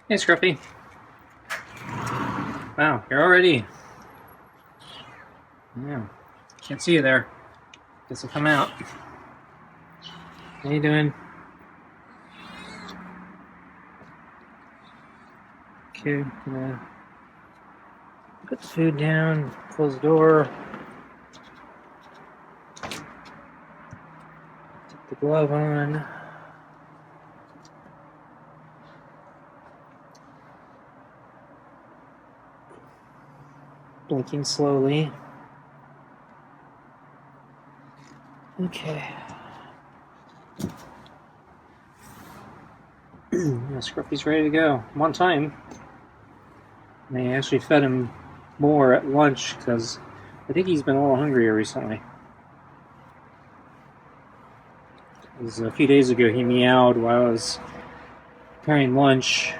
Hey, Scruffy. Wow, you're already. Yeah, can't see you there. Guess I'll come out. How you doing? Okay, gonna put the food down, close the door, put the glove on. Blinking slowly. Okay. Yeah, Scruffy's ready to go. I'm on time. And I actually fed him more at lunch because I think he's been a little hungrier recently. It was a few days ago he meowed while I was preparing lunch.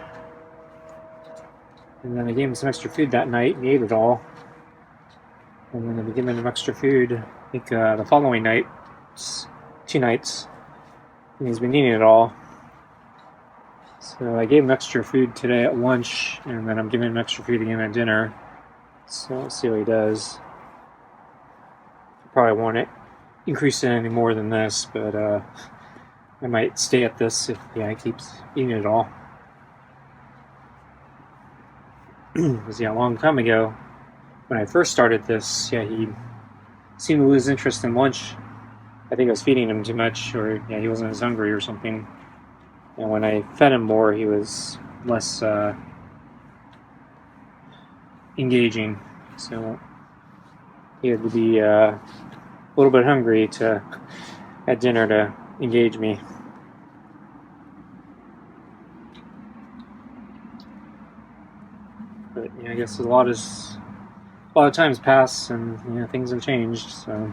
And then I gave him some extra food that night and he ate it all. And then I gave him extra food, I think the following night, 2 nights, and he's been eating it all. So I gave him extra food today at lunch, and then I'm giving him extra food again at dinner. So let's see what he does. Probably won't increase it any more than this, but I might stay at this if he keeps eating it all. Because a long time ago, when I first started this, he seemed to lose interest in lunch. I think I was feeding him too much, or he wasn't as hungry or something. And when I fed him more, he was less engaging. So he had to be a little bit hungry at dinner to engage me. But I guess a lot of times pass, and things have changed. So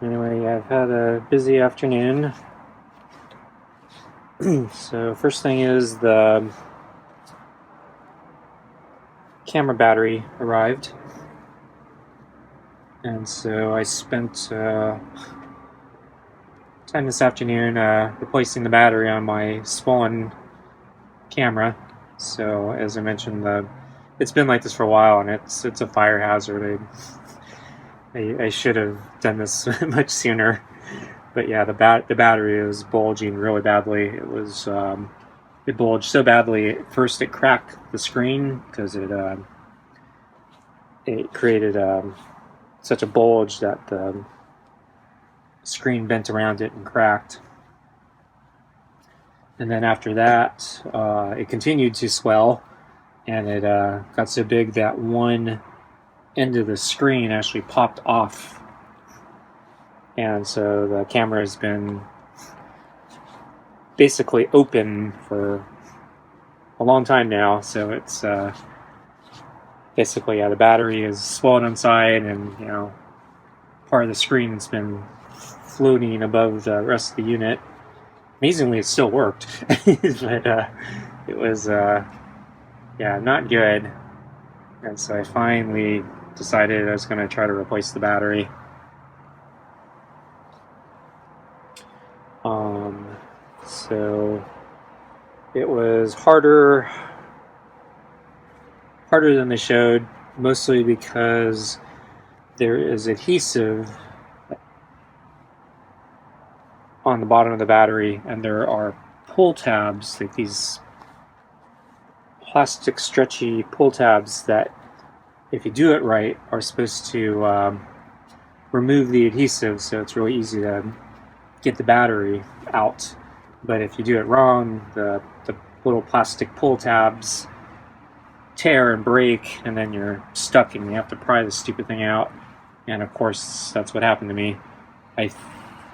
anyway, I've had a busy afternoon. So first thing is the camera battery arrived, and so I spent time this afternoon replacing the battery on my Spawn camera. So as I mentioned, it's been like this for a while, and it's a fire hazard. I should have done this much sooner. But yeah, the battery was bulging really badly. It bulged so badly. At first, it cracked the screen because it created such a bulge that the screen bent around it and cracked. And then after that, it continued to swell, and it got so big that one end of the screen actually popped off. And so the camera has been basically open for a long time now. So it's basically, the battery is swollen inside, and part of the screen has been floating above the rest of the unit. Amazingly, it still worked, but it was not good. And so I finally decided I was going to try to replace the battery. So it was harder than they showed, mostly because there is adhesive on the bottom of the battery, and there are pull tabs, like these plastic stretchy pull tabs that, if you do it right, are supposed to remove the adhesive, so it's really easy to get the battery out. But if you do it wrong, the little plastic pull tabs tear and break, and then you're stuck and you have to pry the stupid thing out. And of course, that's what happened to me. I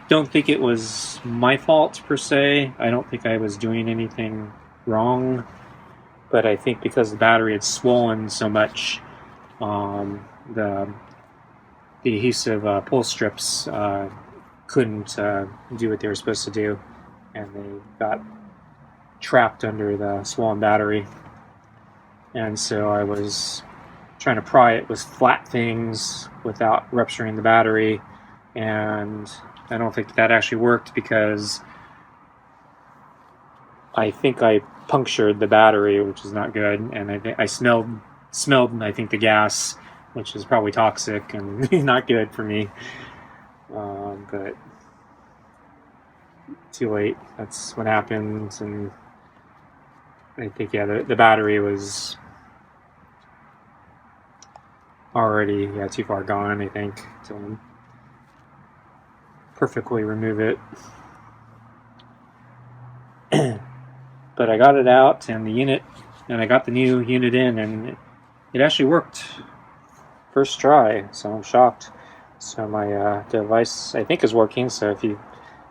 don't think it was my fault per se. I don't think I was doing anything wrong, but I think because the battery had swollen so much, the adhesive pull strips couldn't do what they were supposed to do, and they got trapped under the swollen battery. And so I was trying to pry it with flat things without rupturing the battery, and I don't think that actually worked because I think I punctured the battery, which is not good, and I smelled I think the gas, which is probably toxic and not good for me. But too late. That's what happened, and I think the battery was already too far gone. I think to perfectly remove it. But I got it out, and I got the new unit in, and it actually worked first try. So I'm shocked. So my device, I think, is working. So if you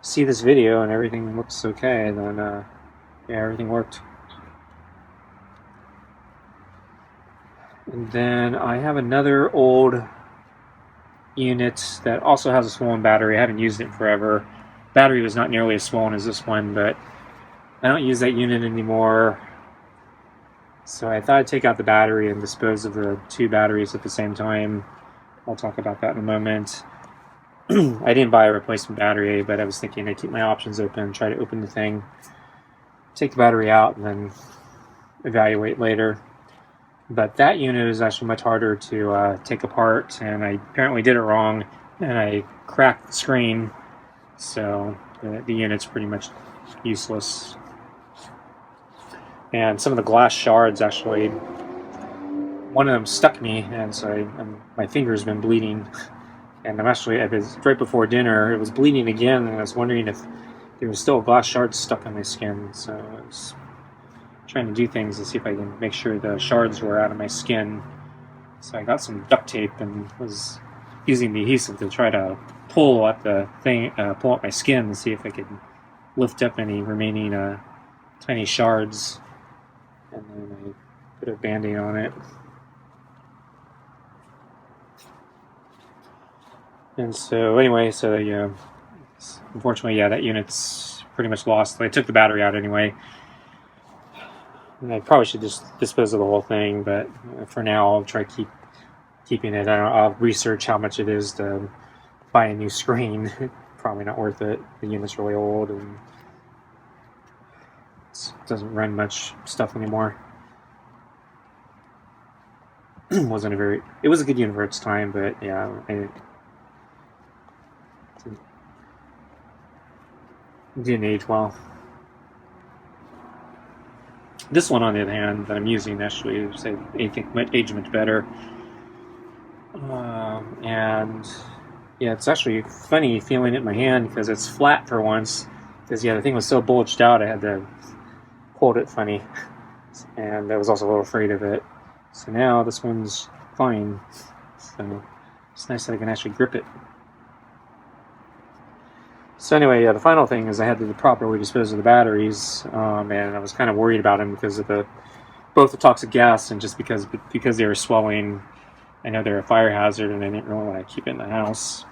see this video and everything looks okay, then yeah, everything worked. And then I have another old unit that also has a swollen battery. I haven't used it forever. Battery was not nearly as swollen as this one, but I don't use that unit anymore. So I thought I'd take out the battery and dispose of the two batteries at the same time. I'll talk about that in a moment. I didn't buy a replacement battery, but I was thinking I'd keep my options open, try to open the thing, take the battery out, and then evaluate later. But that unit is actually much harder to take apart, and I apparently did it wrong, and I cracked the screen, so the unit's pretty much useless. And some of the glass shards, actually, one of them stuck me, and so my finger's been bleeding. And I'm actually, it was right before dinner, it was bleeding again, and I was wondering if there was still a glass shard stuck on my skin. So I was trying to do things to see if I can make sure the shards were out of my skin. So I got some duct tape and was using the adhesive to try to pull up the thing, pull up my skin and see if I could lift up any remaining tiny shards. And then I put a band-aid on it. And so anyway, so unfortunately, that unit's pretty much lost. I took the battery out anyway. And I probably should just dispose of the whole thing, but for now, I'll try keeping it. I'll research how much it is to buy a new screen. Probably not worth it. The unit's really old and it doesn't run much stuff anymore. It was a good unit for its time, but yeah, it didn't age well. This one, on the other hand, that I'm using actually, I think might age much better. And yeah, it's actually funny feeling it in my hand because it's flat for once. Because the thing was so bulged out, I had to hold it funny, and I was also a little afraid of it. So now this one's fine. So it's nice that I can actually grip it. So anyway, the final thing is I had to properly dispose of the batteries, and I was kind of worried about them because of both the toxic gas and just because they were swelling. I know they're a fire hazard, and I didn't really want to keep it in the house.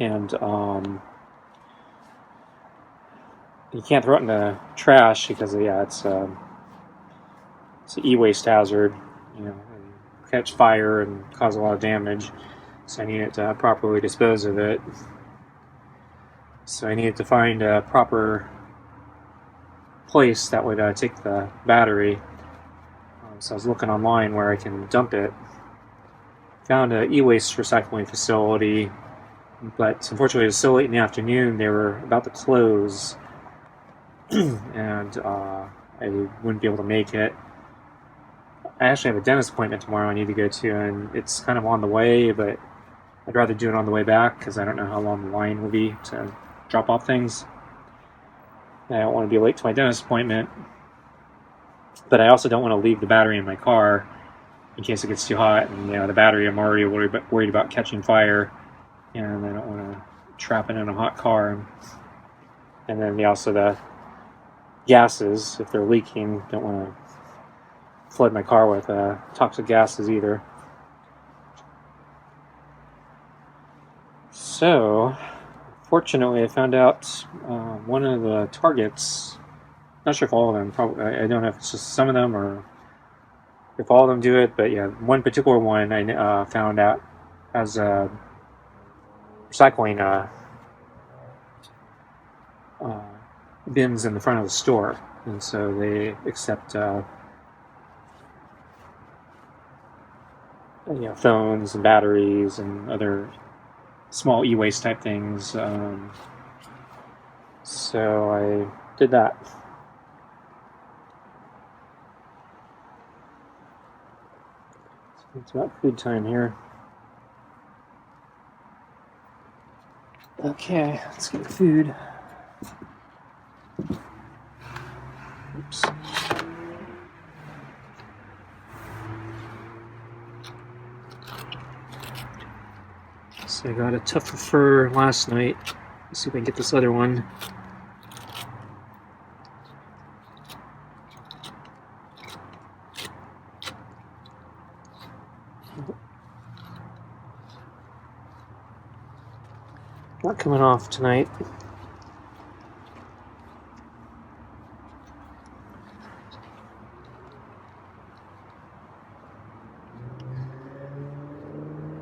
And you can't throw it in the trash because it's an e-waste hazard, and catch fire and cause a lot of damage. So I needed to properly dispose of it. So I needed to find a proper place that would take the battery. So I was looking online where I can dump it. Found an e-waste recycling facility, but unfortunately it was so late in the afternoon they were about to close, and I wouldn't be able to make it. I actually have a dentist appointment tomorrow I need to go to, and it's kind of on the way, but I'd rather do it on the way back because I don't know how long the line will be to drop off things. I don't want to be late to my dentist appointment, but I also don't want to leave the battery in my car in case it gets too hot, and the battery, I'm already worried about catching fire, and I don't want to trap it in a hot car. And then also the gases, if they're leaking, don't want to flood my car with toxic gases either. So fortunately, I found out one of the targets, not sure if all of them, probably, I don't know if it's just some of them or if all of them do it, but yeah, one particular one I found out has a recycling bins in the front of the store, and so they accept phones and batteries and other small e-waste type things. So I did that. It's about food time here. Okay, let's get food. Oops. So I got a tougher fur last night. Let's see if I can get this other one. Not coming off tonight.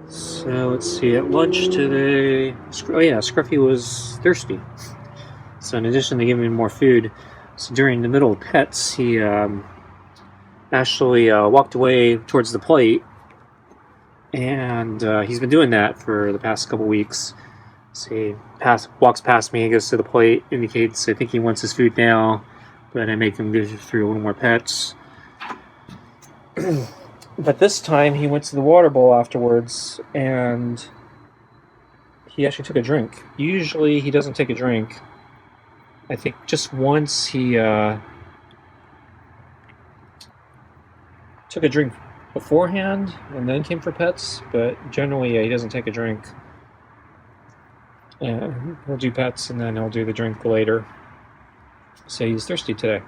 So let's see, at lunch today, Scruffy was thirsty. So in addition to giving him more food, so during the middle of pets, he actually walked away towards the plate, and he's been doing that for the past couple weeks. So he walks past me, goes to the plate, indicates I think he wants his food now, but I make him go through a little more pets. But this time he went to the water bowl afterwards, and he actually took a drink. Usually he doesn't take a drink. I think just once he took a drink beforehand and then came for pets, but generally he doesn't take a drink. And he'll do pets and then he'll do the drink later. So he's thirsty today.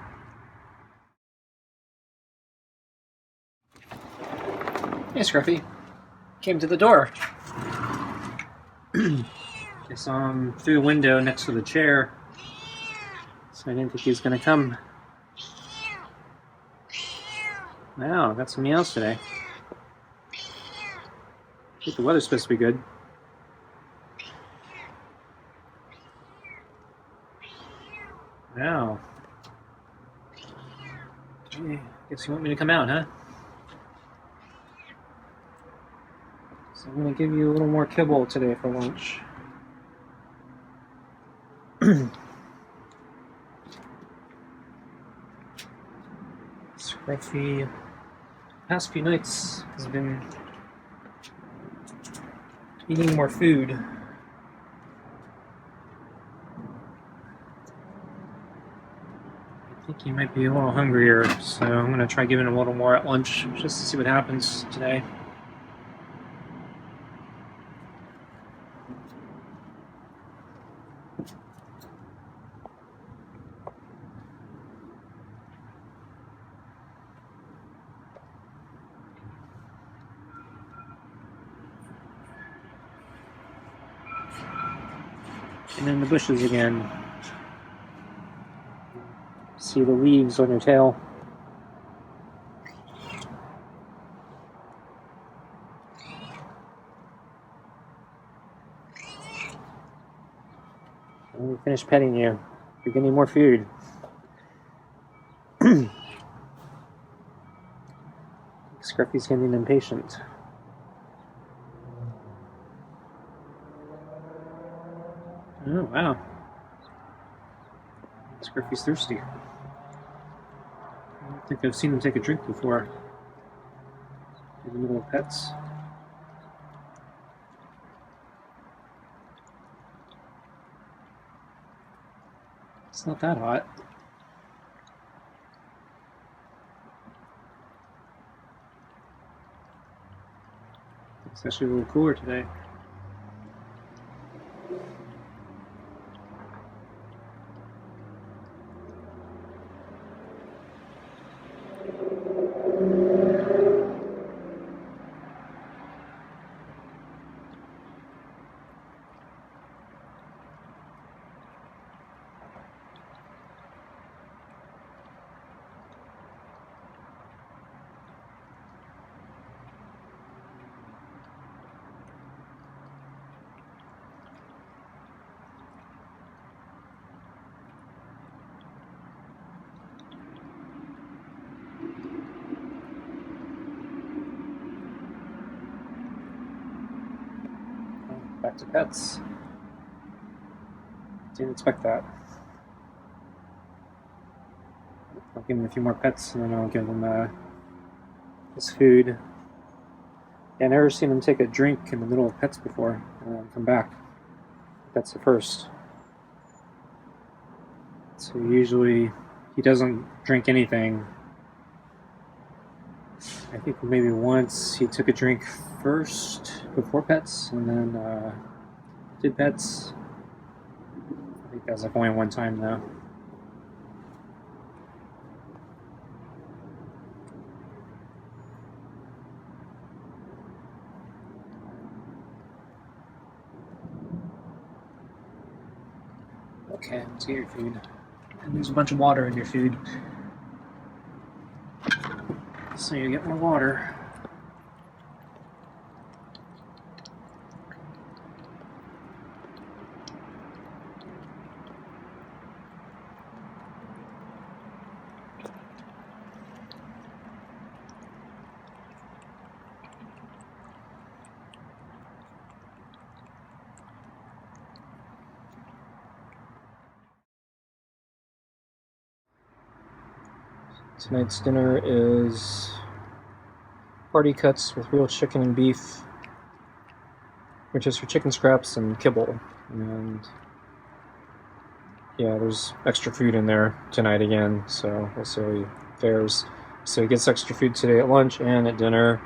Hey, Scruffy. Came to the door. I saw him through the window next to the chair, so I didn't think he was going to come. Wow, got some meows today. I think the weather's supposed to be good. Wow. Gee, guess you want me to come out, huh? So I'm going to give you a little more kibble today for lunch. Scruffy, past few nights has been eating more food. I think he might be a little hungrier, so I'm going to try giving him a little more at lunch just to see what happens today. And in the bushes again. See the leaves on your tail. When we finish petting you, you're getting more food. Scruffy's getting impatient. Oh, wow. Scruffy's thirsty. I don't think I've seen him take a drink before. In the middle of pets. It's not that hot. It's actually a little cooler today. back to pets. Didn't expect that. I'll give him a few more pets and then I'll give him his food. Yeah, I've never seen him take a drink in the middle of pets before and then come back. That's the first. So usually he doesn't drink anything. I think maybe once he took a drink first before pets and then did pets. I think that was like only one time though. Okay, let's get your food. And there's a bunch of water in your food. So you get more water. Tonight's dinner is party cuts with real chicken and beef, which is for chicken scraps and kibble. And yeah, there's extra food in there tonight again, so we'll see how he fares. So he gets extra food today at lunch and at dinner.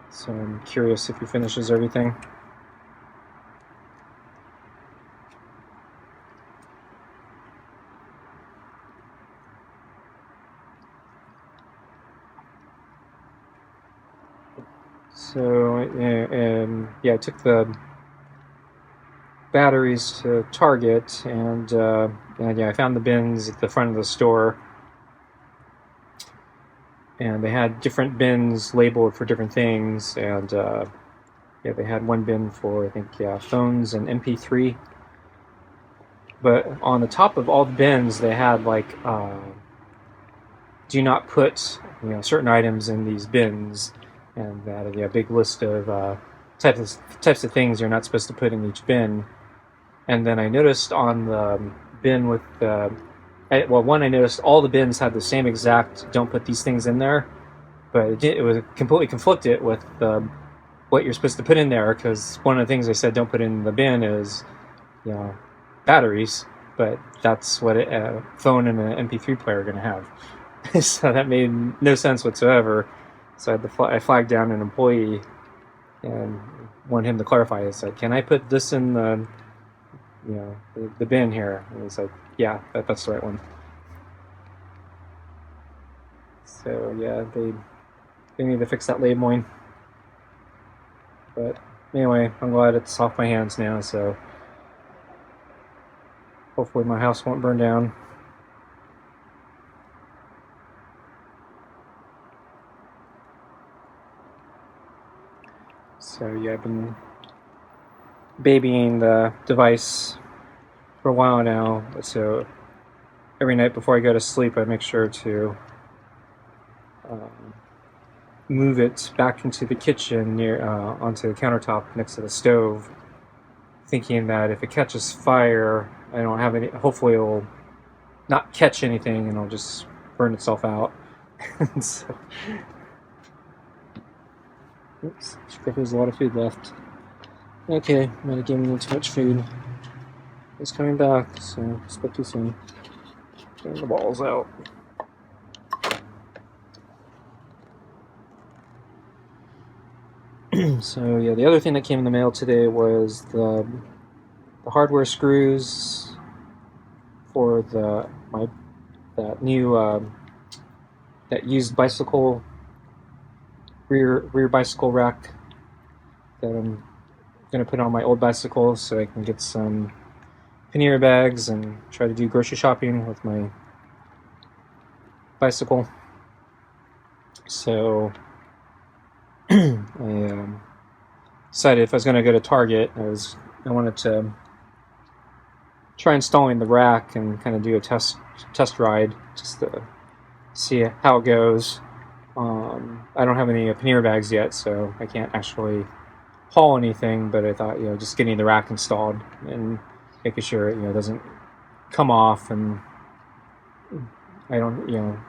So I'm curious if he finishes everything. So yeah, I took the batteries to Target, and yeah, I found the bins at the front of the store, and they had different bins labeled for different things, and yeah, they had one bin for, I think, yeah, phones and MP3, but on the top of all the bins they had like do not put, you know, certain items in these bins. And that, yeah, a big list of types of things you're not supposed to put in each bin. And then I noticed on the bin with the, well, I noticed all the bins had the same exact "don't put these things in there," but it was completely conflicted with what you're supposed to put in there, because one of the things they said don't put in the bin is, you know, batteries, but that's what a phone and an MP3 player are going to have. So that made no sense whatsoever. So I flagged down an employee and wanted him to clarify. I said, "Can I put this in the, you know, the bin here?" And he's like, "Yeah, that's the right one." So yeah, they need to fix that labeling. But anyway, I'm glad it's off my hands now. So hopefully my house won't burn down. So yeah, I've been babying the device for a while now. So every night before I go to sleep, I make sure to move it back into the kitchen near onto the countertop next to the stove, thinking that if it catches fire, I don't have any. Hopefully, it'll not catch anything and it'll just burn itself out. So, oops, there's a lot of food left. Okay, I'm gonna give me too much food. It's coming back, so spoke too soon. Getting the balls out. So yeah, the other thing that came in the mail today was the hardware screws for that new that used bicycle rear bicycle rack that I'm gonna put on my old bicycle so I can get some pannier bags and try to do grocery shopping with my bicycle. So I decided if I was going to go to Target, I wanted to try installing the rack and kind of do a test ride just to see how it goes. I don't have any pannier bags yet, so I can't actually haul anything, but I thought, you know, just getting the rack installed and making sure it, you know, doesn't come off, and I don't, you know,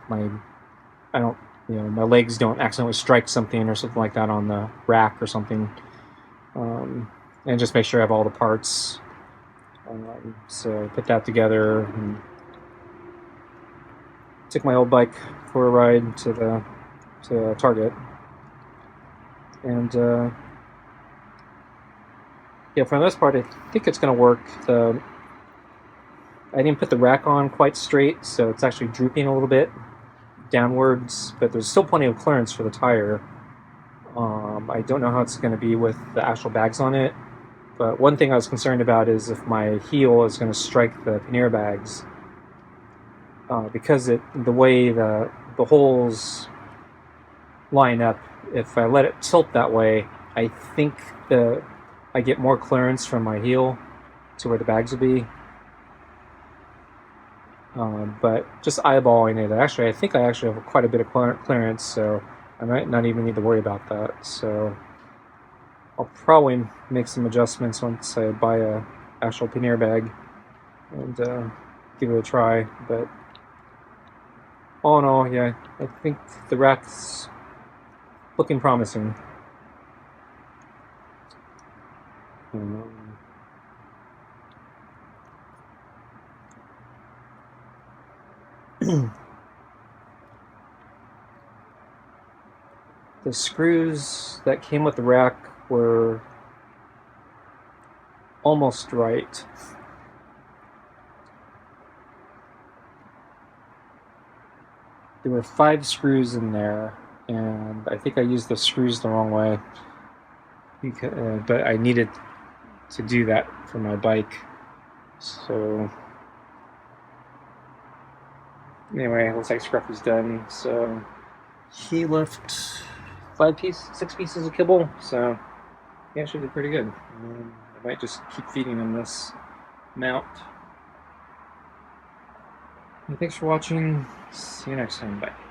I don't, you know, my legs don't accidentally strike something or something like that on the rack or something, and just make sure I have all the parts. So put that together and took my old bike for a ride to Target, and yeah, for the most part, I think it's going to work. I didn't put the rack on quite straight, so it's actually drooping a little bit downwards, but there's still plenty of clearance for the tire. I don't know how it's going to be with the actual bags on it, but one thing I was concerned about is if my heel is going to strike the pannier bags, because the way the holes line up, if I let it tilt that way, I think I get more clearance from my heel to where the bags will be. But just eyeballing it, I think I actually have quite a bit of clearance, so I might not even need to worry about that. So I'll probably make some adjustments once I buy a actual pannier bag and give it a try. But all in all, yeah, I think the rack's looking promising. The screws that came with the rack were almost right. There were 5 screws in there, and I think I used the screws the wrong way, but I needed to do that for my bike. So anyway, looks like Scruffy's done. So he left 6 pieces of kibble, so he actually did pretty good. I might just keep feeding him this amount. And thanks for watching. See you next time. Bye.